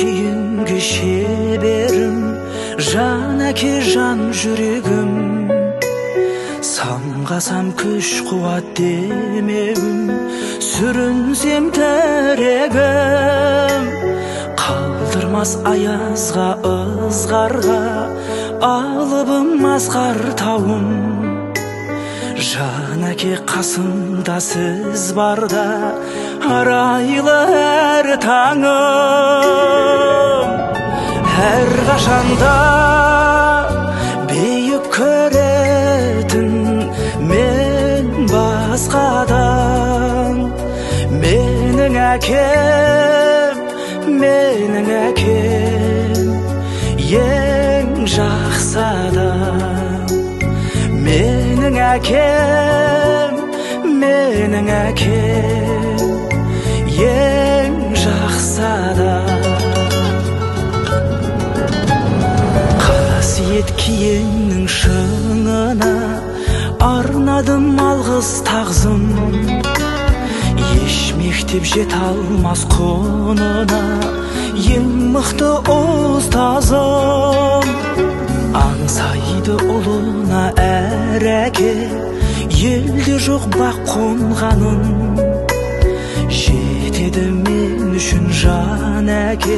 кейінгі шеберім, жан әке жан жүрегім. Самғасам күш қуат демеуім, сүрінсем тірегім. Қалдырмас аязға ызғарға, алыбым асқар тауым. Жан әке қасымда сіз барда, арайлы әр таңым. Әр қашанда бейіп көретін мен басқадан. Менің әкем, менің әкем, ең жақсы адам. Менің әкем, менің әкем, ең жақсы адам. Қасиет киеңнің шыңына арнадым алғыс тағзым. Еш мектеп жете алмас құнына, ең мықты ұстазым. Аңсайды ұлына әр әке, елде жоқ бақ қонғаным. Жетеді мен үшін жан әке.